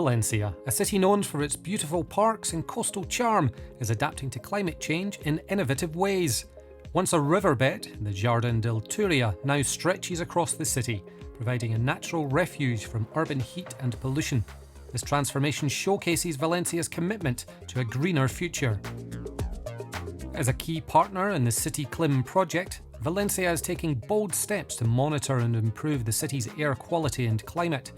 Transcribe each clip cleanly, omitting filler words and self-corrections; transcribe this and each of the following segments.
Valencia, a city known for its beautiful parks and coastal charm, is adapting to climate change in innovative ways. Once a riverbed, the Jardin del Turia now stretches across the city, providing a natural refuge from urban heat and pollution. This transformation showcases Valencia's commitment to a greener future. As a key partner in the City Clim project, Valencia is taking bold steps to monitor and improve the city's air quality and climate.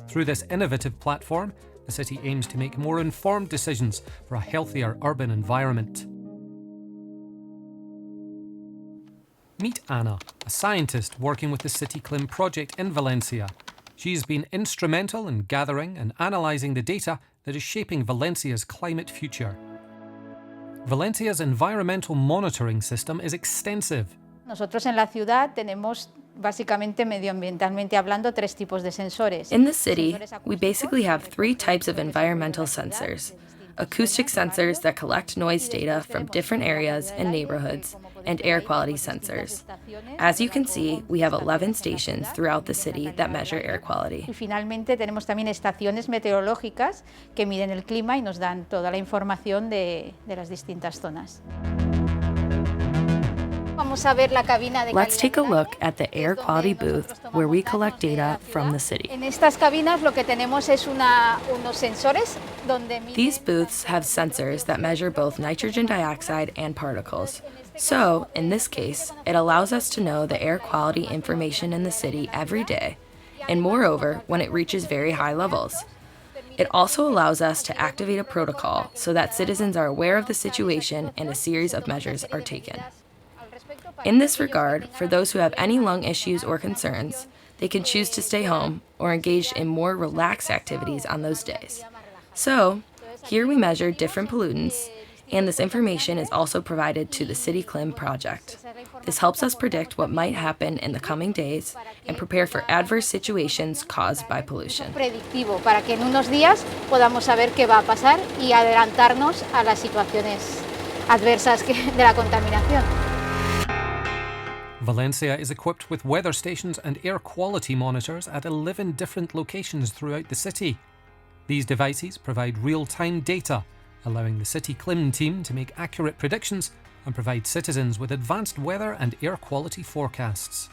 Through this innovative platform, the city aims to make more informed decisions for a healthier urban environment. Meet Anna, a scientist working with the City Clim project in Valencia. She's been instrumental in gathering and analysing the data that is shaping Valencia's climate future. Valencia's environmental monitoring system is extensive. Nosotros en la ciudad tenemos básicamente medioambientalmente hablando tres tipos de sensores. In the city, we basically have three types of environmental sensors. Acoustic sensors that collect noise data from different areas and neighborhoods, and air quality sensors. As you can see, we have 11 stations throughout the city that measure air quality. Y finalmente tenemos también estaciones meteorológicas que miden el clima y nos dan toda la información de las distintas zonas. Let's take a look at the air quality booth where we collect data from the city. En estas cabinas lo que tenemos es unos sensores donde These booths have sensors that measure both nitrogen dioxide and particles. So, in this case, it allows us to know the air quality information in the city every day, and moreover, when it reaches very high levels. It also allows us to activate a protocol so that citizens are aware of the situation and a series of measures are taken. In this regard, for those who have any lung issues or concerns, they can choose to stay home or engage in more relaxed activities on those days. So, here we measure different pollutants, and this information is also provided to the City Clim project. This helps us predict what might happen in the coming days and prepare for adverse situations caused by pollution. Predictivo para que en unos días podamos saber qué va a pasar y adelantarnos a las situaciones adversas de la contaminación. Valencia is equipped with weather stations and air quality monitors at 11 different locations throughout the city. These devices provide real-time data, allowing the City Clim team to make accurate predictions and provide citizens with advanced weather and air quality forecasts.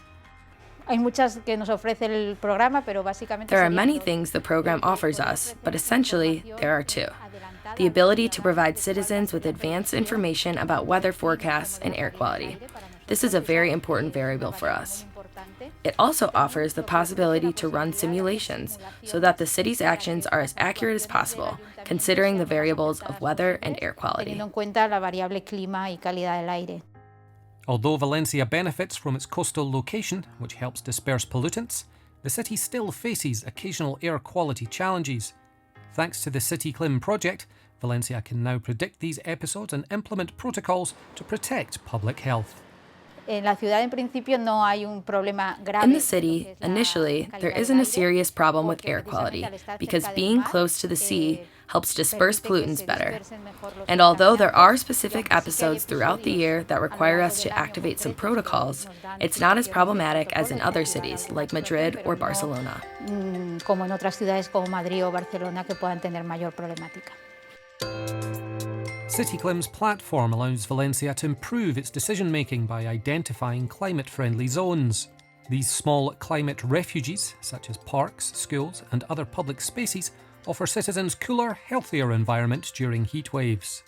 Hay muchas que nos ofrece el programa, pero básicamente There are many things the program offers us, but essentially there are two. The ability to provide citizens with advanced information about weather forecasts and air quality. This is a very important variable for us. It also offers the possibility to run simulations so that the city's actions are as accurate as possible, considering the variables of weather and air quality. Teniendo en cuenta la variable clima y calidad del aire. Although Valencia benefits from its coastal location, which helps disperse pollutants, the city still faces occasional air quality challenges. Thanks to the City Clim project, Valencia can now predict these episodes and implement protocols to protect public health. En la ciudad, en principio, no hay un problema grave. In the city, initially, there isn't a serious problem with air quality because being close to the sea helps disperse pollutants better. And although there are specific episodes throughout the year that require us to activate some protocols, it's not as problematic as in other cities like Madrid or Barcelona. Como en otras ciudades como Madrid o Barcelona que puedan tener mayor problemática. City Clim's platform allows Valencia to improve its decision-making by identifying climate-friendly zones. These small climate refuges, such as parks, schools and other public spaces, offer citizens cooler, healthier environments during heat waves.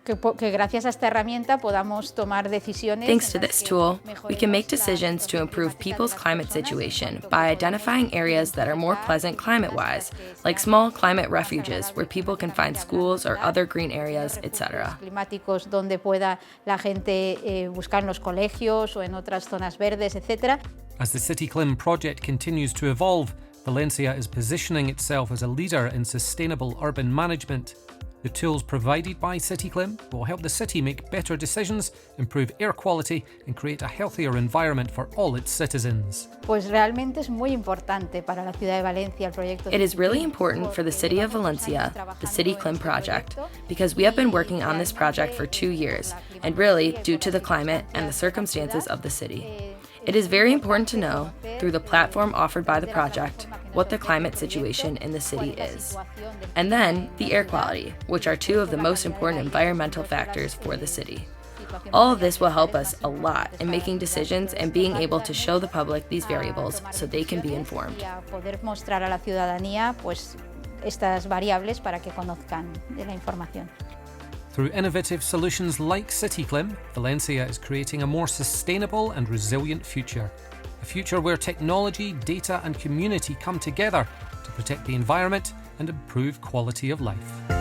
Que gracias a esta herramienta podamos tomar decisiones. Thanks to this tool, we can make decisions to improve people's climate situation by identifying areas that are more pleasant climate-wise, like small climate refuges where people can find schools or other green areas, etc. Climáticos donde pueda la gente buscar en los colegios o en otras zonas verdes, etc. As the City Clim project continues to evolve, Valencia is positioning itself as a leader in sustainable urban management. The tools provided by City Clim will help the city make better decisions, improve air quality and create a healthier environment for all its citizens. Pues realmente es muy importante para la ciudad de Valencia el proyecto. It is really important for the city of Valencia, the City Clim project, because we have been working on this project for 2 years, and really due to the climate and the circumstances of the city. It is very important to know, through the platform offered by the project, what the climate situation in the city is. And then the air quality, which are two of the most important environmental factors for the city. All of this will help us a lot in making decisions and being able to show the public these variables so they can be informed. Poder mostrar a la ciudadanía pues estas variables para que conozcan de la información. Through innovative solutions like City Clim, Valencia is creating a more sustainable and resilient future. A future where technology, data and community come together to protect the environment and improve quality of life.